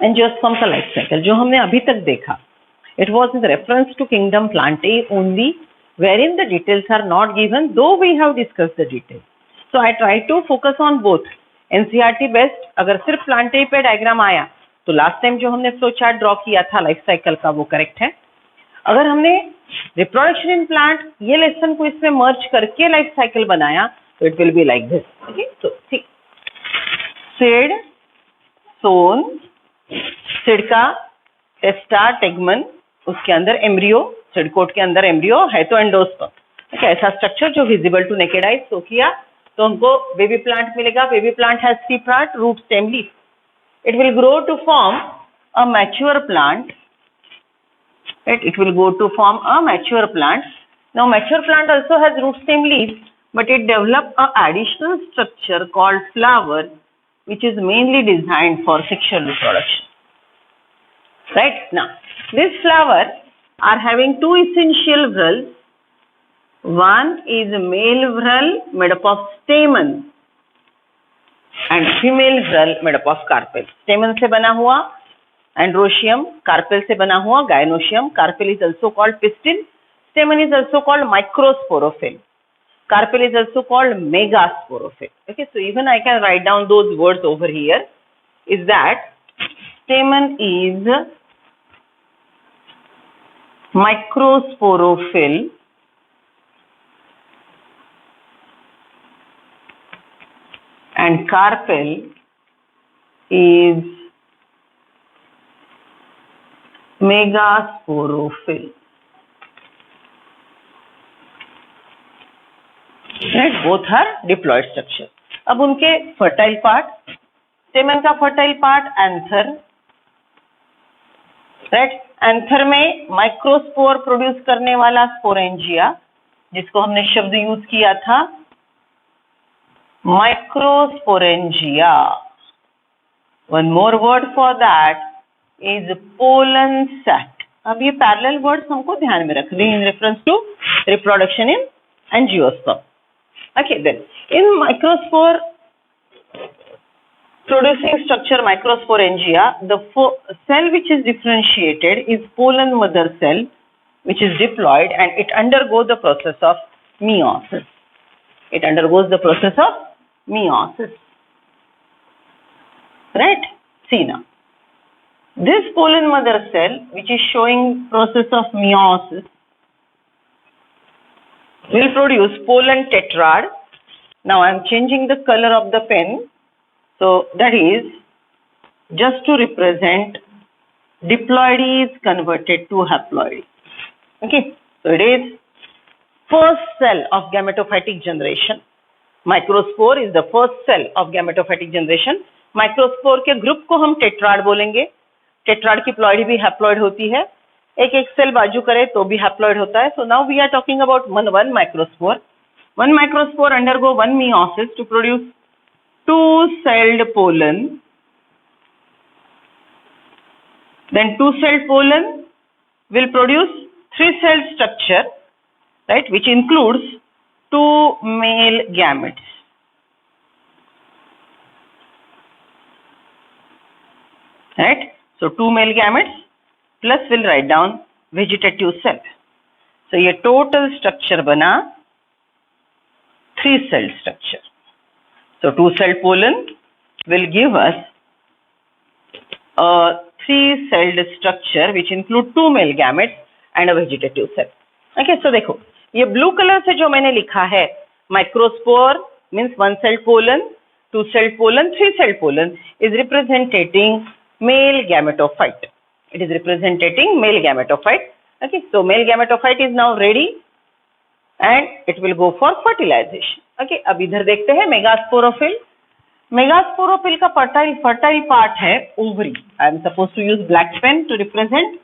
Angiosperm का life cycle जो हमने अभी तक देखा, it was in reference to kingdom Plantae only, wherein the details are not given, though we have discussed the details. So I try to focus on both. NCERT best, अगर सिर्फ Plantae पे diagram आया तो last time जो हमने flow chart draw किया था life cycle का वो करेक्ट है. अगर हमने रिप्रोडक्शन इन प्लांट ये लेसन को इसमें मर्ज करके लाइफ साइकिल बनाया तो it will be like this. Okay, तो ठीक, सीड, सोन, सीड का टेस्टा, टेगमन, उसके अंदर एम्ब्रियो, सीड कोट के अंदर एम्ब्रियो है तो एंडोस्पर्म. ठीक है, ऐसा स्ट्रक्चर जो visible to naked eye show किया तो हमको बेबी प्लांट मिलेगा. Baby plant has 3 part, root, stem, leaf. It will grow to form a mature plant. Right? It will go to form a mature plant. Now, mature plant also has root, stem, leaf, but it develops a additional structure called flower, which is mainly designed for sexual reproduction. Right? Now, this flower are having 2 essential whorls. One is a male whorl made up of stamen and female whorl made up of carpel. Stamen से बना हुआ androecium, carpel से बना हुआ gynoecium. Carpel is also called pistil. Stamen is also called microsporophyll. Carpel is also called megasporophyll. Okay, so even I can write down those words over here. Is that stamen is microsporophyll, and carpel is megasporophyll. Right, both are diploid structure. अब उनके fertile part, स्टेमन का fertile part anther. Right, anther में microspore produce करने वाला sporangia, जिसको हमने शब्द use किया था microsporangia. One more word for that is pollen sac. अब ये पैरेलल वर्ड्स हमको ध्यान में रखने हैं in reference to reproduction in angiosperm. Okay, then in microspore producing structure microsporangia, the cell which is differentiated is pollen mother cell, which is diploid, and it undergoes the process of meiosis. It undergoes the process of meiosis. Right? See now. This pollen mother cell, which is showing process of meiosis, will produce pollen tetrad. Now I am changing the color of the pen. So that is just to represent diploidy is converted to haploidy. Okay. So it is first cell of gametophytic generation. Microspore is the first cell of gametophytic generation. Microspore के group को हम tetrad बोलेंगे. Tetrad की ploidy भी haploid होती है. एक एक सेल बाजू करे तो भी हैप्लॉइड होता है. So now we are talking about one microspore. One microspore undergo one meiosis to produce 2-celled pollen. Then 2-celled pollen will produce 3-celled structure, right, which includes 2 male gametes. Right, so 2 male gametes plus we'll write down vegetative cell. So ये total structure बना 3-celled structure. So 2-celled pollen will give us a 3-celled structure which include 2 male gametes and a vegetative cell. Okay, so देखो ये blue colour से जो मैंने लिखा है microspore means 1-celled pollen, 2-celled pollen, 3-celled pollen is representing male gametophyte. It is representing male gametophyte. Okay, so male gametophyte is now ready and it will go for fertilization. Okay, अब इधर देखते हैं megasporophyll. Megasporophyll का fertile part है ovary. I am suppose to use black pen to represent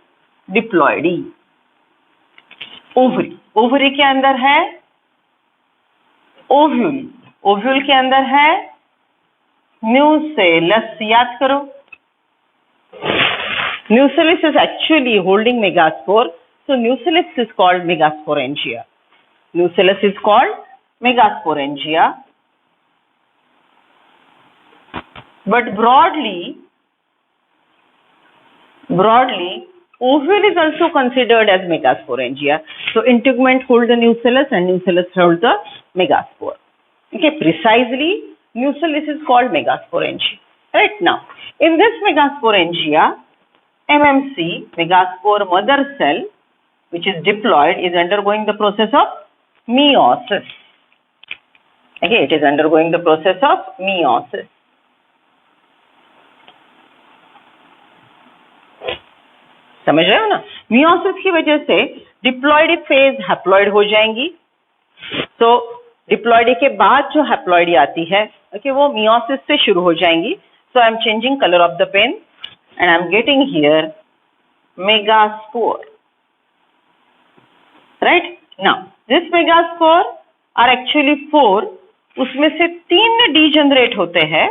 diploidy. Ovary, ovary के अंदर है ovule, ovule के अंदर है न्यूसेलस. याद करो, nucellus is actually holding megaspore, so nucellus is called megasporangia. Nucellus is called megasporangia. But broadly, Broadly, ovule is also considered as megasporangia. So integument hold the nucellus and nucellus hold the megaspore. Okay, precisely, nucellus is called megasporangia. Right now, in this megasporangia, MMC, megaspore mother cell, which is diploid, is undergoing the process of meiosis. Okay, it is undergoing the process of meiosis. समझ रहे हो ना? Meiosis की वजह से diploid phase haploid हो जाएंगी. तो डिप्लॉइड के बाद जो हैप्लॉइड आती है, ओके, वो मियोसिस से शुरू हो जाएंगी. So I am changing colour of the pen and I am getting here megaspore. Right now this megaspore are actually 4. उसमें से 3 डीजनरेट होते हैं.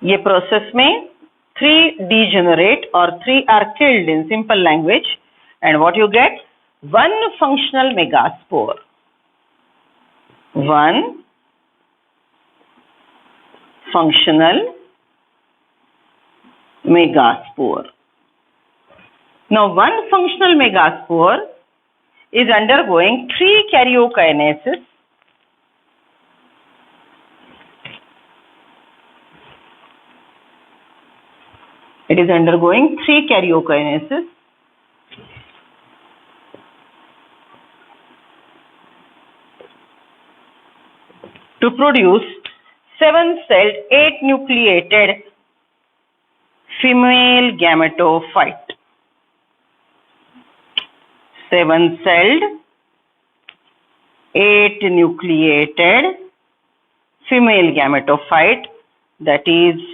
ये प्रोसेस में 3 degenerate or 3 are killed in simple language, and what you get? 1 functional megaspore. 1 functional megaspore. Now 1 functional megaspore is undergoing 3 karyokinesis. It is undergoing 3 karyokinesis. To produce 7-celled 8-nucleated female gametophyte. 7-celled 8-nucleated female gametophyte, that is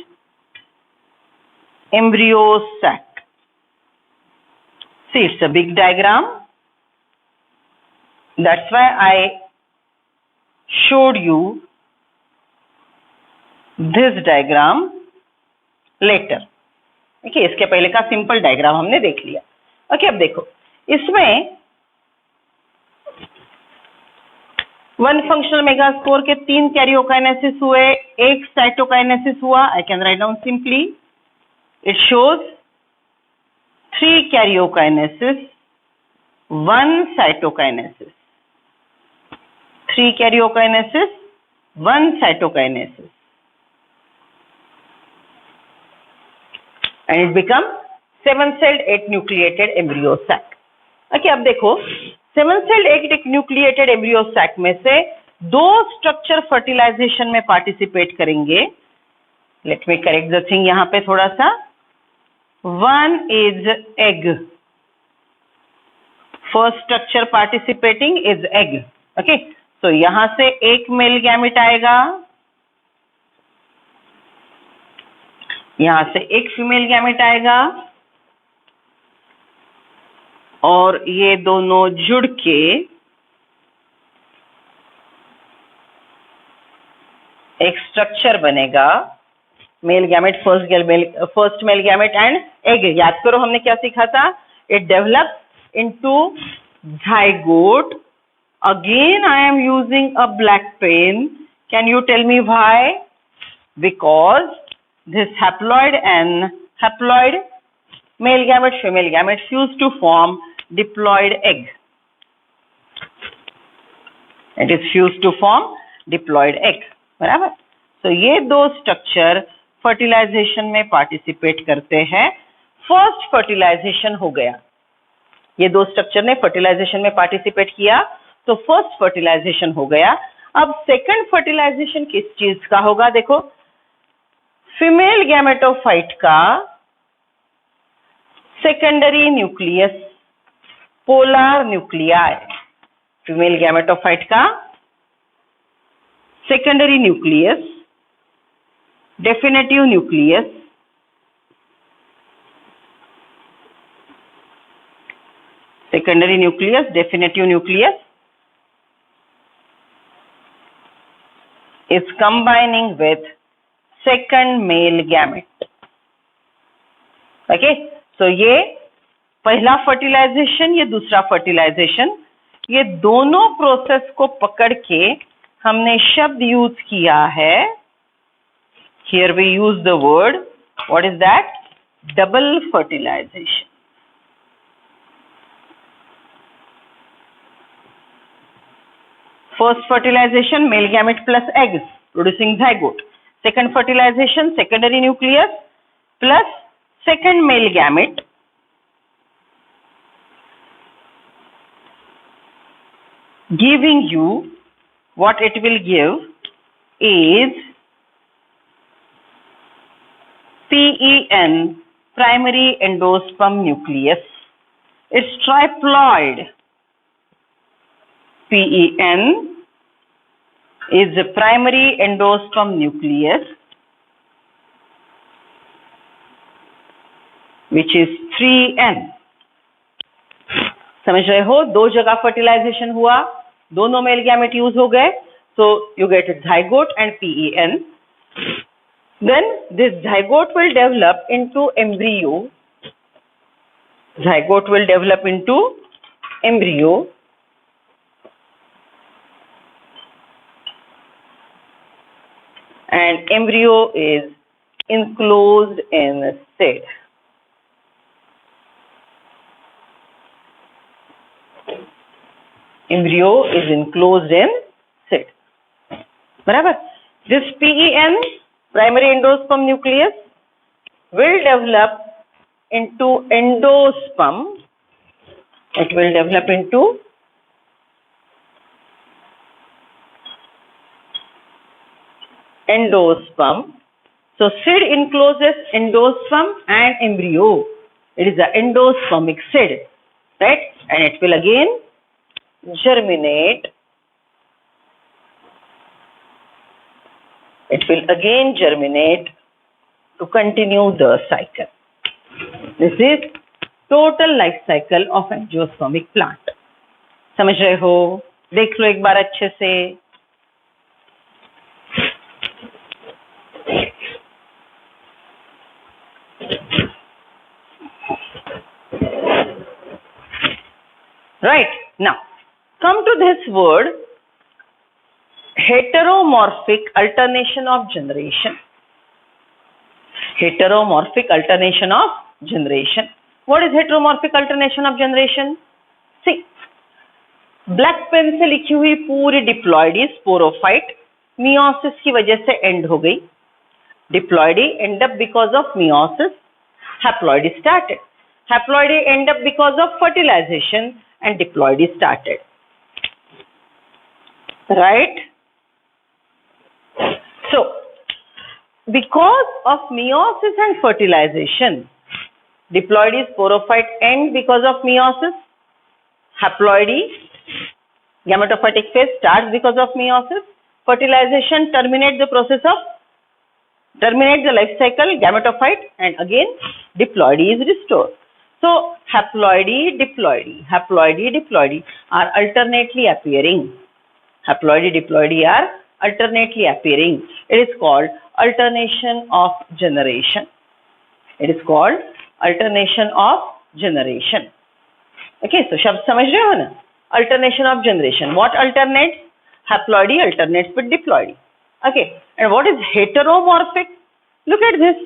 embryo sac. See, it's a big diagram. That's why I showed you this diagram later. Okay, इसके पहले का simple diagram हमने देख लिया. Okay, अब देखो, इसमें 1 functional megaspore के 3 कैरियोकाइनेसिस हुए, 1 साइटोकाइनेसिस हुआ. I can write down simply. It shows 3 karyokinesis, 1 cytokinesis. 3 karyokinesis, 1 cytokinesis. And it becomes 7-celled 8-nucleated embryo sac. Okay, अब देखो, 7-celled 8-nucleated embryo sac में से 2 स्ट्रक्चर फर्टिलाइजेशन में पार्टिसिपेट करेंगे. Let me correct the thing यहाँ पे थोड़ा सा. 1 is egg. First structure participating is egg. Okay, so यहां से एक मेल गैमेट आएगा, यहां से एक फीमेल गैमेट आएगा, और ये दोनों जुड़ के एक स्ट्रक्चर बनेगा. Male gamete, first male gamete and egg. याद करो हमने क्या सीखा था? It develops into zygote. Again I am using a black pen. Can you tell me why? Because this haploid and haploid, male gamete, female gamete, fuse to form diploid egg. It is fused to form diploid egg. बराबर. तो ये 2 structure fertilisation में participate करते हैं. First fertilisation हो गया. ये 2 structure ने फर्टिलाइजेशन में पार्टिसिपेट किया, तो फर्स्ट फर्टिलाइजेशन हो गया. अब सेकंड फर्टिलाइजेशन किस चीज का होगा? देखो, फीमेल गैमेटोफाइट का secondary nucleus, polar nuclei. Female gametophyte का secondary nucleus, definitive nucleus, secondary nucleus, definitive nucleus is combining with second male gamete. Okay, so ये पहला फर्टिलाइजेशन, ये दूसरा फर्टिलाइजेशन, ये दोनों प्रोसेस को पकड़ के हमने शब्द यूज किया है. Here we use the word, what is that? double fertilization. First fertilization, male gamete plus eggs producing zygote. Second fertilization, secondary nucleus plus second male gamete giving you what it will give is PEN, primary endosperm nucleus. It's triploid. PEN is the primary endosperm nucleus, which is 3N. समझ रहे हो? दो जगह fertilisation हुआ, दोनों male gamete use हो गए, so you get zygote and PEN. Then this zygote will develop into embryo. Zygote will develop into embryo. And embryo is enclosed in seed. Embryo is enclosed in seed. बराबर? This PEN, primary endosperm nucleus, will develop into endosperm. It will develop into endosperm. So seed encloses endosperm and embryo. It is an endospermic seed, right? And it will again germinate. It will again germinate to continue the cycle. This is total life cycle of angiospermic plant. समझ रहे हो? देख लो एक बार अच्छे से. Right, now come to this word, heteromorphic alternation of generation. Heteromorphic alternation of generation. What is heteromorphic alternation of generation? See, black pen से लिखी हुई पूरी डिप्लॉइडी स्पोरोफाइट मियोसिस की वजह से एंड हो गई. Diploidy end up because of meiosis. Haploidy started. Haploidy end up because of fertilization and diploidy started. Right? So, because of meiosis and fertilization, diploidy sporophyte end because of meiosis, haploidy gametophytic phase starts because of meiosis, fertilization terminates the process of terminates the life cycle gametophyte, and again diploidy is restored. So haploidy, diploidy are alternately appearing. Haploidy, diploidy are alternately appearing. It is called alternation of generation. It is called alternation of generation. Okay, so शब्द समझ रहे हो ना? Alternation of generation. What alternates? Haploidy alternates with diploidy. Okay, and what is heteromorphic? Look at this.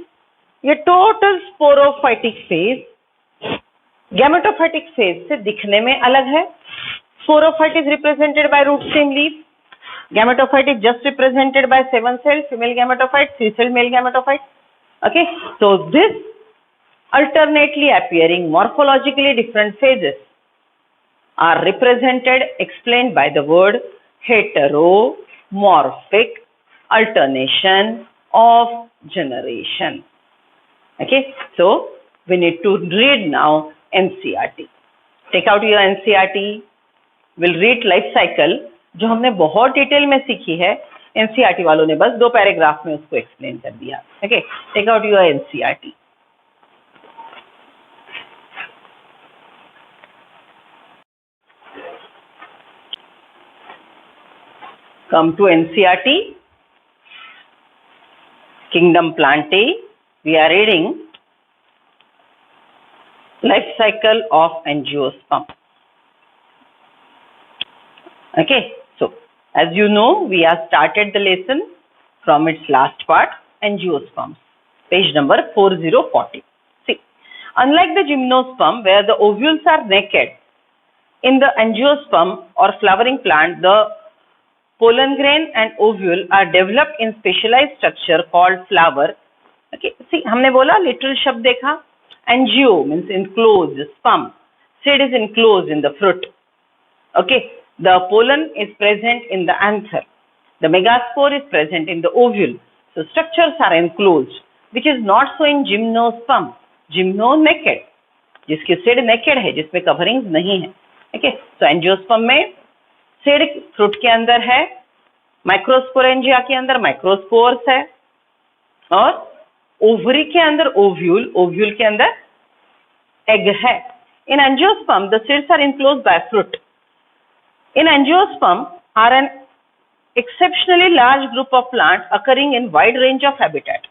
ये total sporophytic phase gametophytic phase से दिखने में अलग है. Sporophyte is represented by root stem leaf. Gametophyte is just represented by 7 cell female gametophyte, 3 cell male gametophyte. Okay, so this alternately appearing morphologically different phases are represented, explained by the word heteromorphic alternation of generation. Okay, so we need to read now NCERT. Take out your NCERT. We'll read life cycle जो हमने बहुत detail में सीखी है. NCERT वालों ने बस 2 paragraph में उसको एक्सप्लेन कर दिया. Okay, take out your NCERT. Come to NCERT. Kingdom Plantae. We are reading life cycle of angiosperm. Okay, so as you know, we have started the lesson from its last part, angiosperms, page number 4040. See, Unlike the gymnosperm, where the ovules are naked, in the angiosperm or flowering plant, the pollen grain and ovule are developed in specialized structure called flower. Okay, see, हमने बोला literal शब्द देखा. Angio means enclosed, sperm. Seed is enclosed in the fruit. Okay, the pollen is present in the anther. The megaspore is present in the ovule. So structures are enclosed, which is not so in gymnosperm. Gymno naked, जिसकी seed naked है, जिसमें coverings नहीं है. Okay, so angiosperm में seed fruit के अंदर है, microsporangia के अंदर microspores है, और ovary के अंदर ovule, ovule के अंदर egg है. In angiosperm, the seeds are enclosed by fruit. In angiosperm are an exceptionally large group of plants occurring in wide range of habitat.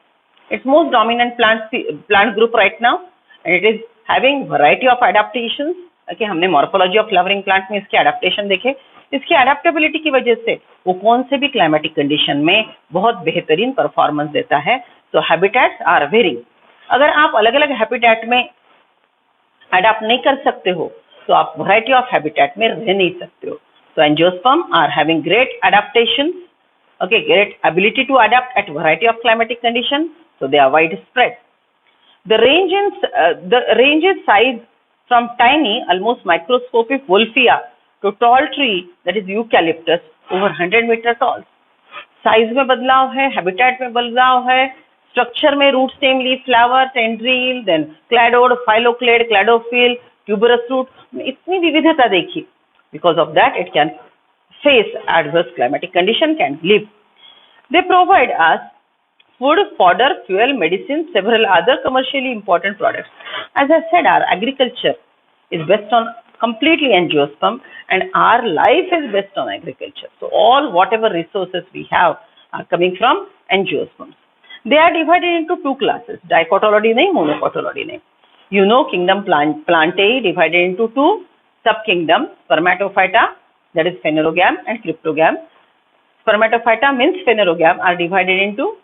It's most dominant plant group right now, and it is having variety of adaptations. Okay, हमने morphology of flowering plant में इसके adaptation देखे. इसकी adaptability की वजह से वो कौन से भी climatic condition में बहुत बेहतरीन performance देता है. So habitats are varying. अगर आप अलग अलग habitat में adapt नहीं कर सकते हो, तो आप variety of habitat में रह नहीं सकते हो. So angiosperm are having great adaptations, okay, great ability to adapt at variety of climatic conditions. So they are widespread. The range is size from tiny, almost microscopic Wolffia to tall tree, that is eucalyptus, over 100 meter tall. Size में बदलाव है, habitat में बदलाव है, structure में root, stem, leaf, flower, tendril, then cladode, phylloclade, cladophyll, tuberous root. इतनी विविधता देखी. Because of that, it can face adverse climatic condition, can live. They provide us food, fodder, fuel, medicine, several other commercially important products. As I said, our agriculture is based on completely angiosperm, and our life is based on agriculture. So all whatever resources we have are coming from angiosperms. They are divided into two classes, dicotyledonous नहीं, monocotyledonous नहीं. You know, kingdom Plantae divided into two subkingdom, Spermatophyta, that is phanerogam, and Cryptogam. Spermatophyta means phanerogam are divided into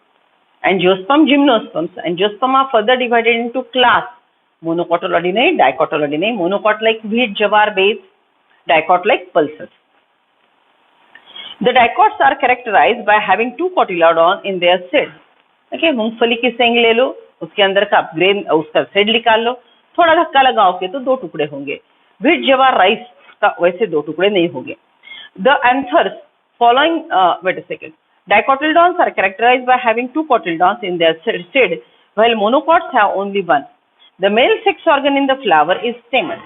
angiosperm, gymnosperms. Angiosperm are further divided into class, monocotyledonous, dicotyledonous. Monocot like wheat, jawar, maize, dicot like pulses. The dicots are characterized by having two cotyledons in their seed. Okay, मूंगफली की सेंग ले लो, उसके अंदर का grain, उसका seed निकाल लो, थोड़ा धक्का लगाओगे तो दो टुकड़े होंगे. व्हीट, जवार, राइस का वैसे दो टुकड़े नहीं होंगे. The anthers following, wait a second. Dicotyledons are characterized by having two cotyledons in their seed, while monocots have only one. The male sex organ in the flower is stamen.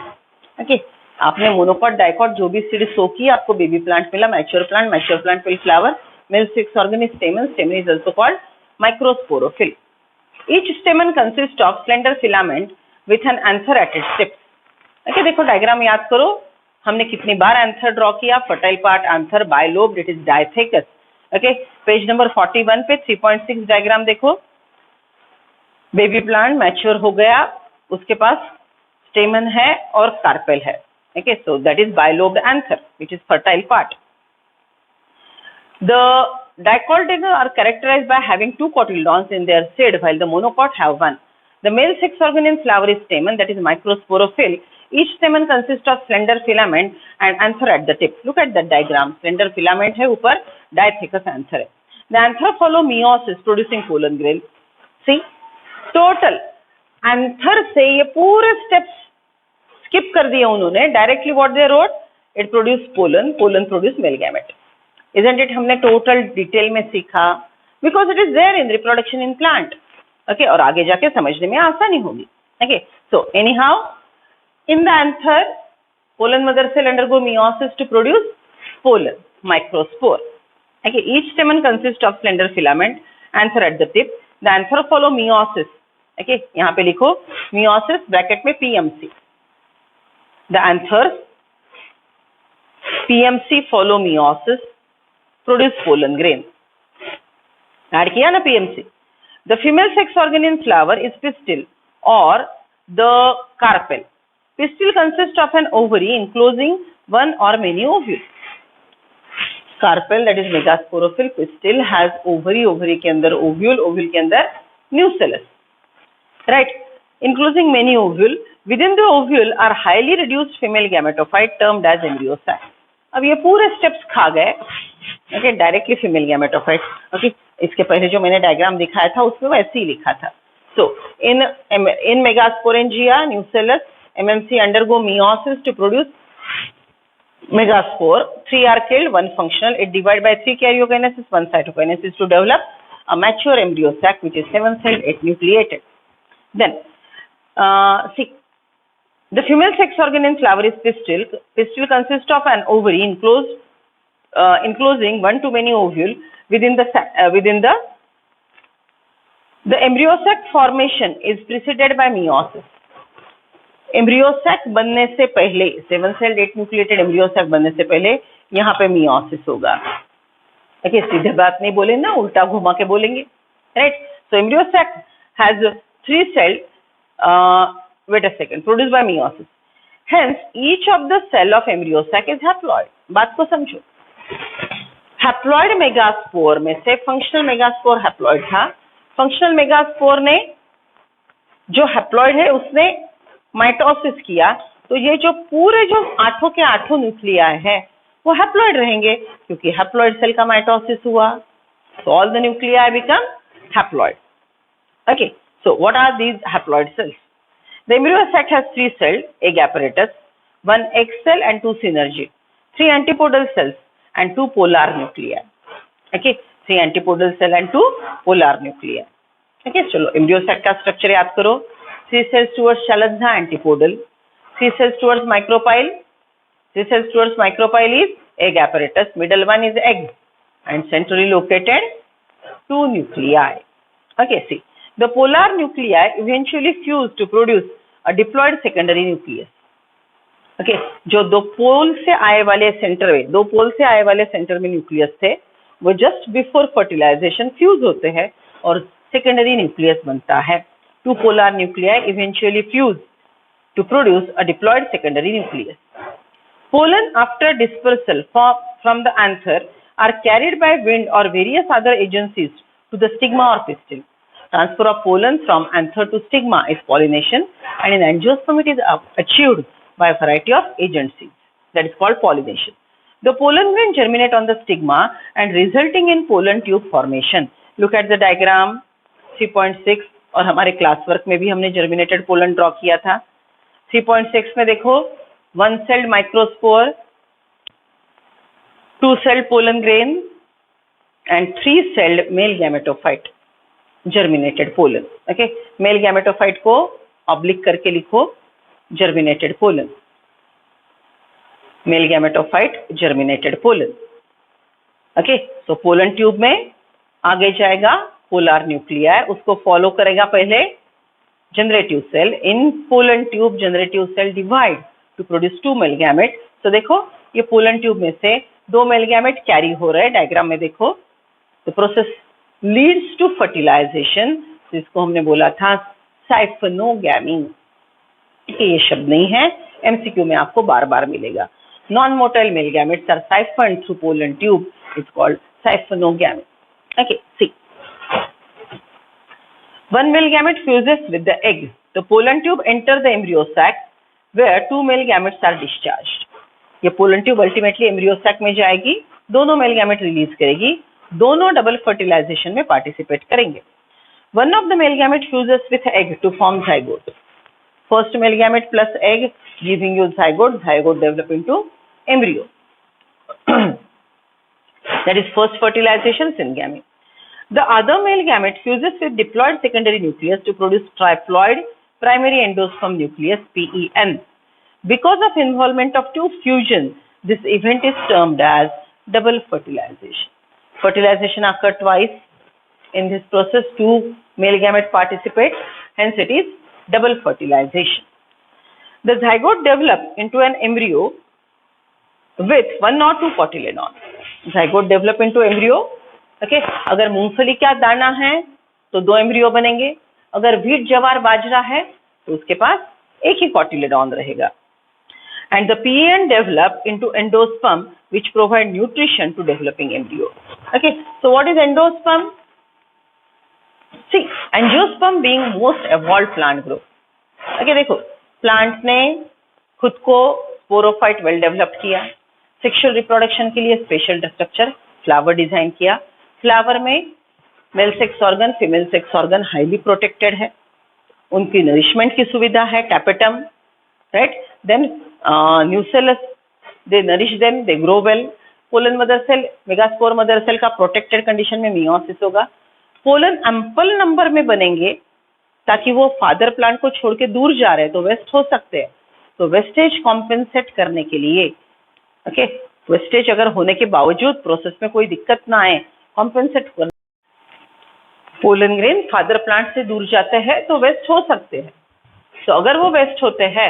Okay, आपने monocot, dicot जो भी seed sow की, आपको baby plant मिला, mature plant will flower. Male sex organ is stamen. Stamen is also called microsporophyll. Each stamen consists of slender filament with an anther at its tip. Okay, देखो diagram याद करो, हमने कितनी बार anther draw किया. Fertile part anther, bilobe, it is dithecous. Okay, page number 41 पे 3.6 diagram देखो. Baby plant mature हो गया, उसके पास स्टेमन है और कार्पेल है. Okay, so that is bilobed anther which is fertile part. The dicotyledons are characterized by having two cotyledons in their seed, while the monocot have one. The male sex organ in flower is stamen, that is microsporophyll. Each stamen consists of slender filament and anther at the tip. Look at that diagram. Slender filament है ऊपर, diathecous anther है. The anther follow meiosis, producing pollen grain. See, total anther से ये पूरे steps skip कर दिए उन्होंने. Directly what they wrote? It produce pollen. Pollen produce male gamete. Isn't it? हमने total detail में सीखा. Because it is there in reproduction in plant. Okay, और आगे जाके समझने में आसानी होगी. Okay, so anyhow, in the anther, pollen mother cell undergo meiosis to produce pollen, microspore. Okay, each stamen consists of slender filament, anther at the tip. The anther follow meiosis. Okay, यहाँ पे लिखो meiosis bracket में PMC. The anthers PMC follow meiosis, produce pollen grain. Add किया ना PMC. The female sex organ in flower is pistil or the carpel. Pistil consists of an ovary enclosing one or many ovules. Carpel, that is megasporophyll, pistil has ovary, ovary के अंदर ovule, ovule के अंदर nucellus. Right. enclosing many ovule. Within the ovule are highly reduced female gametophyte termed as embryo sac. अब ये पूरे steps खा गए, okay, directly female gametophyte. Okay, इसके पहले जो मैंने डायग्राम दिखाया था उसमें वैसे ही लिखा था. So in megasporangia nucellus MMC undergo meiosis to produce megaspore. 3 are killed, 1 functional. It divided by 3 karyokinesis, 1 cytokinesis to develop a mature embryo sac which is 7-celled, 8 nucleated. Then see, the female sex organ in flower is pistil. Pistil consists of an ovary enclosing one to many ovule within the embryo sac formation is preceded by meiosis. Embryo sac बनने से पहले, 7-celled 8 nucleated embryo sac बनने से पहले यहाँ पे meiosis होगा. Okay, सीधे बात नहीं बोले ना, उल्टा घुमा के बोलेंगे, right. So embryo sac has 3-celled, wait a second, produced by meiosis. Hence, each of the cell of embryo sac is haploid. बात को समझो. हैप्लॉइड मेगास्पोर में से फंक्शनल मेगास्पोर हैप्लॉइड था. फंक्शनल मेगास्पोर ने जो हैप्लॉइड है उसने माइटोसिस किया, तो ये जो पूरे जो 8 के 8 न्यूक्लियाई है वो हैप्लॉइड रहेंगे क्योंकि हैप्लॉइड सेल का माइटोसिस हुआ. So all the nuclei become haploid. Okay, so what are these haploid cells? The embryo sac has 3-celled egg apparatus, 1 egg cell and 2 synergy, 3 antipodal cells and 2 polar nuclei. Okay, 3 antipodal cell and 2 polar nuclei. Okay, चलो embryo sac का structure याद करो. 3 cells towards Shaladha, antipodal. 3 cells towards micropyle. 3 cells towards micropyle is egg apparatus. Middle one is egg and centrally located 2 nuclei. Okay, see, the polar nuclei eventually fuse to produce a diploid secondary nucleus. Okay, जो दो पोल से आए वाले centre में nucleus थे वो just before fertilisation fuse होते हैं और सेकेंडरी न्यूक्लियस बनता है. 2 polar nuclei eventually fuse to produce a diploid secondary nucleus. Pollen after dispersal from the anther are carried by wind or various other agencies to the stigma or pistil. Transfer of pollen from anther to stigma is pollination, and in angiosperm it is achieved by a variety of agencies. That is called pollination. The pollen grain germinate on the stigma and resulting in pollen tube formation. Look at the diagram 3.6. और हमारे class work में भी हमने germinated pollen draw किया था. 3.6 में देखो 1-celled microspore, 2-celled pollen grain and 3-celled male gametophyte germinated pollen. Okay, male gametophyte को ऑब्लिक करके लिखो, germinated pollen, male gametophyte germinated pollen. Okay, so pollen tube में आगे जाएगा पोलर न्यूक्लियाई, उसको फॉलो करेगा पहले generative cell. In pollen tube generative cell divide to produce 2 male gamete. तो देखो ये पोलन ट्यूब में से 2 मेल गैमेट कैरी हो रहे हैं, डायग्राम में देखो. The process leads to fertilisation, जिसको हमने बोला था साइफोनोगैमी. ये शब्द नहीं है, MCQ में आपको बार बार मिलेगा. Non motile male gametes are siphoned through pollen tube, it's called siphonogamy. Okay, see, one male gamete fuses with the egg. The pollen tube enters the embryo sac where 2 male gametes are discharged. ये pollen tube ultimately embryo sac में जाएगी, दोनों male gamete release करेगी, दोनों double fertilisation में participate करेंगे. One of the male gamete fuses with egg to form zygote. First male gamete plus egg giving you zygote. Zygote develop into embryo. That is first fertilization, syngamy. The other male gamete fuses with diploid secondary nucleus to produce triploid primary endosperm nucleus, PEN. Because of involvement of 2 fusions, this event is termed as double fertilization. Fertilization occurs twice in this process. 2 male gametes participate, hence it is double fertilization. The zygote develops into an embryo with 1 or 2 cotyledon. Zygote develop into embryo. Okay, अगर मूंगफली का दाना है तो 2 embryo बनेंगे, अगर wheat जवार बाजरा है तो उसके पास एक ही कॉटिलेडॉन रहेगा. And the PEN develop into endosperm which provide nutrition to developing embryo. Okay, so what is endosperm? See, angiosperm being most evolved plant group. Okay देखो, प्लांट ने खुद को स्पोरोफाइट वेल डेवलप्ड किया, सेक्सुअल रिप्रोडक्शन के लिए special structure flower design किया, flower में male sex organ female sex organ highly protected है, उनकी नरिशमेंट की सुविधा है, tapetum, right, then nucellus, they nourish them, they grow well, pollen mother cell, megaspore mother cell का प्रोटेक्टेड कंडीशन में meiosis होगा, पोलन एम्पल नंबर में बनेंगे ताकि वो फादर प्लांट को छोड़ के दूर जा रहे हैं तो वेस्ट हो सकते हैं, तो वेस्टेज कॉम्पेंसेट करने के लिए, ओके, वेस्टेज अगर होने के बावजूद प्रोसेस में कोई दिक्कत ना आए, कॉम्पेंसेट करना, पोलन ग्रेन फादर प्लांट से दूर जाते हैं तो वेस्ट हो सकते हैं, तो अगर वो वेस्ट होते हैं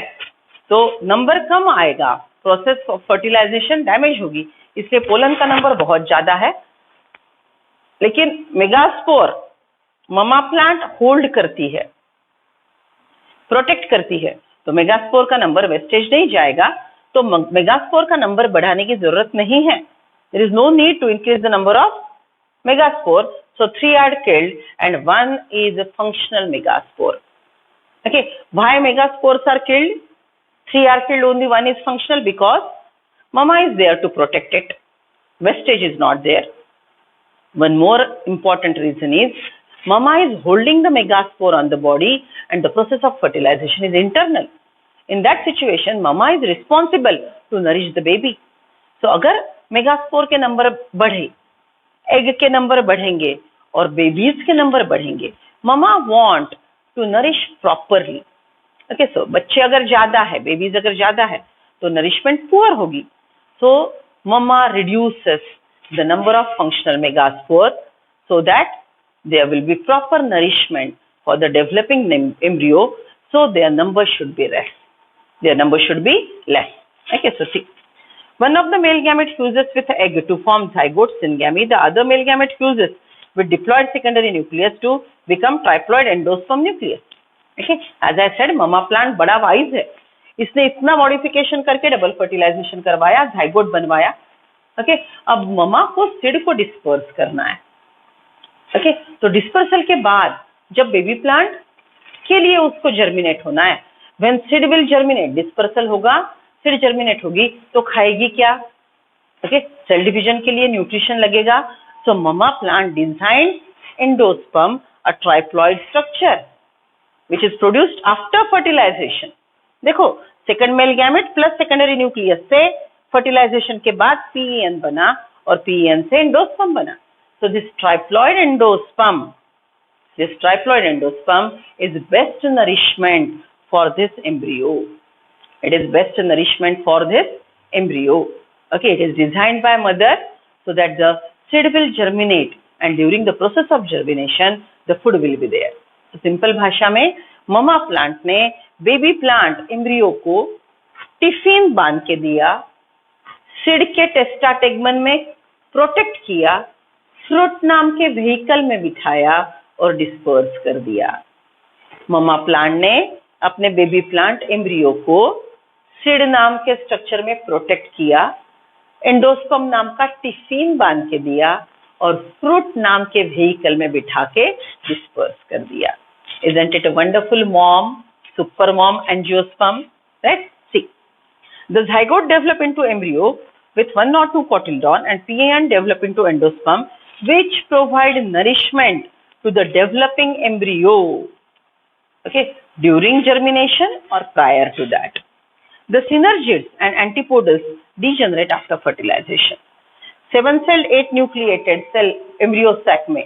तो नंबर कम आएगा, प्रोसेस ऑफ फर्टिलाइजेशन डैमेज होगी, इसलिए पोलन का नंबर बहुत ज्यादा है। लेकिन मेगास्पोर ममा प्लांट होल्ड करती है, प्रोटेक्ट करती है, तो मेगास्पोर का नंबर वेस्टेज नहीं जाएगा, तो मेगास्पोर का नंबर बढ़ाने की जरूरत नहीं है। There is no need to increase the number of megaspore, so 3 are killed and 1 is a functional megaspore. Okay, why megaspores are killed? 3 are killed, only 1 is functional because mama is there to protect it. Vestige is not there. One more important reason is mama is holding the megaspore on the body and the process of fertilization is internal. In that situation, mama is responsible to nourish the baby. So अगर megaspore के number बढ़े, egg के number बढ़ेंगे और babies के number बढ़ेंगे, mama want to nourish properly. Okay, so बच्चे अगर ज्यादा है, बेबीज अगर ज्यादा है तो नरिशमेंट पुअर होगी, so mama reduces the number of functional megaspore so that there will be proper nourishment for the developing embryo, so their number should be less, their number should be less. Okay, so see, one of the male gamete fuses with egg to form zygote syngamy. The other male gamete fuses with diploid secondary nucleus to become triploid endosperm nucleus. Okay, as I said, mama plant बड़ा wise है, इसने इतना modification करके double fertilisation करवाया, zygote बनवाया। Okay, अब mama को seed को डिस्पर्स करना है। ओके, तो डिस्पर्सल के बाद जब बेबी प्लांट के लिए उसको जर्मिनेट होना है, when seed will germinate, dispersal होगा, फिर जर्मिनेट होगी, तो खाएगी क्या? ओके, सेल डिवीजन के लिए न्यूट्रिशन लगेगा, so mama plant design endosperm a triploid structure which is produced after fertilization. देखो, second male gamete plus secondary nucleus से फर्टिलाइजेशन के बाद पीईएन बना और पीईएन से एंडोस्पर्म बना, so this triploid endosperm is best nourishment for this embryo. It is best nourishment for this embryo. Okay, it is designed by mother so that the seed will germinate and during the process of germination the food will be there. So simple भाषा में mama plant ने baby plant embryo को tiffin बांध के दिया, seed के टेस्टाटेगमन में protect किया, फ्रूट नाम के व्हीकल में बिठाया और डिस्पर्स कर दिया। ममा प्लांट ने अपने बेबी प्लांट एम्ब्रियो को सीड नाम के स्ट्रक्चर में प्रोटेक्ट किया, एंडोस्पर्म नाम का टिफिन बांध के दिया और फ्रूट नाम के व्हीकल में बिठा के डिस्पर्स कर दिया। Isn't it a wonderful mom, super mom angiosperm, right? See, the zygote develop into embryo with 1 or 2 cotyledon and PAN develop into endosperm which provide nourishment to the developing embryo, okay, during germination or prior to that. The synergids and antipodals degenerate after fertilization. 7-celled 8 nucleated cell embryo sac में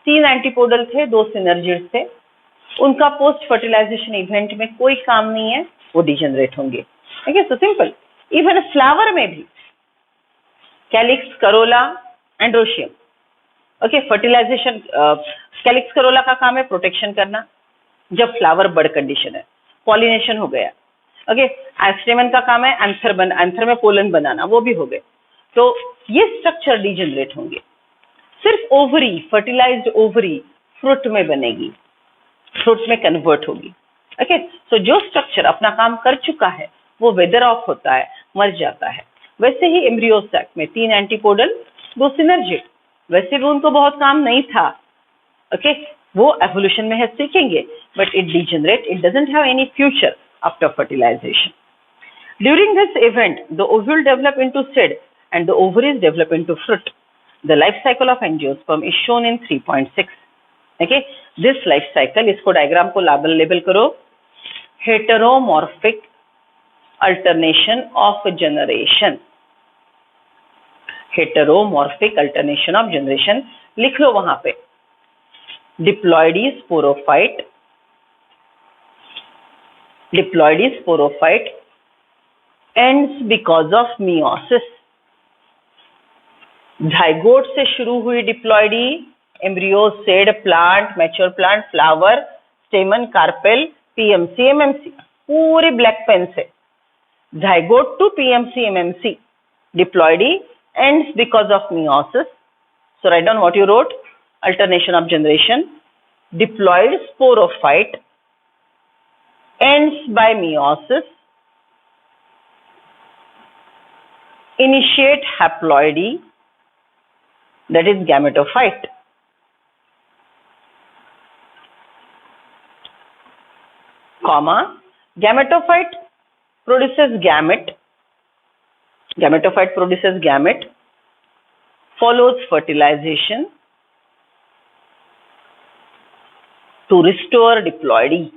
3 antipodal थे, 2 synergids थे, उनका post fertilization event में कोई काम नहीं है, वो डिजेनरेट होंगे। Okay, so simple. Even flower में भी calyx, corolla, androecium, okay, fertilisation, calyx corolla का काम है प्रोटेक्शन करना जब फ्लावर बर्ड कंडीशन है, पॉलिनेशन हो गया। ओके, एस्टेमन का काम है एंथर में पोलन बनाना, वो भी हो गए, तो ये स्ट्रक्चर डिजेनरेट होंगे। सिर्फ ओवरी, फर्टिलाइज्ड ओवरी फ्रूट में बनेगी, फ्रूट में कन्वर्ट होगी। ओके, सो जो स्ट्रक्चर अपना काम कर चुका है वो वेदर ऑफ होता है, मर जाता है। वैसे ही एम्ब्रियो सैक में 3 एंटीपोडल, 2 सिनर्जिड, वैसे भी उनको बहुत काम नहीं था। ओके, वो evolution में है सीखेंगे, but it degenerate, it doesn't have any future after fertilization. During this event, the ovule develop into seed and the ovaries develop into fruit. The life cycle of angiosperm is shown in 3.6. Okay, this life cycle, इसको diagram को label करो, heteromorphic alternation of generation. Heteromorphic alternation of generation लिख लो वहां पे. Diploidy sporophyte ends because of meiosis. zygote से शुरू हुई diploidy, embryo, seed, plant, mature plant, flower, stamen, carpel, PMC, MMC, पूरी ब्लैक पेन से. zygote to PMC, MMC. Diploidy ends because of meiosis. So write down what you wrote. Alternation of generation. Diploid sporophyte ends by meiosis. Initiate haploidy, that is gametophyte. Comma, gametophyte produces gamete. Gametophyte produces gamete, follows fertilization to restore diploidy.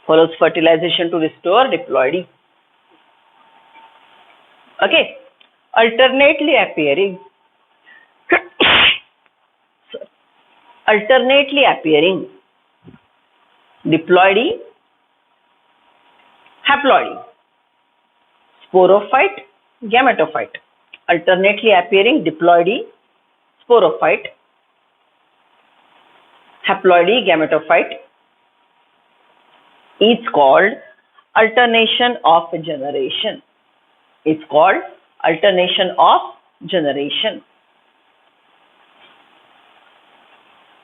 Follows fertilization to restore diploidy. Okay, alternately appearing diploidy, haploidy, sporophyte, gametophyte. Alternately appearing diploidy, sporophyte, haploidy, gametophyte is called alternation of generation. It's called alternation of generation.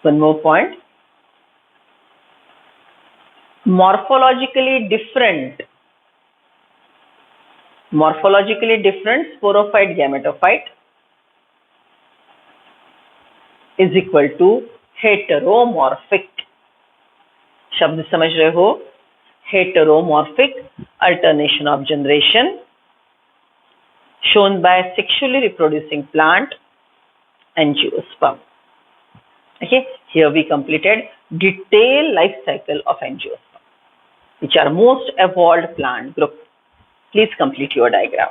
One more point. Morphologically different sporophyte gametophyte is equal to heteromorphic. शब्द समझ रहे हो? Heteromorphic alternation of generation shown by sexually reproducing plant, angiosperm. Okay, here we completed detailed life cycle of angiosperm, which are most evolved plant group. Please complete your diagram.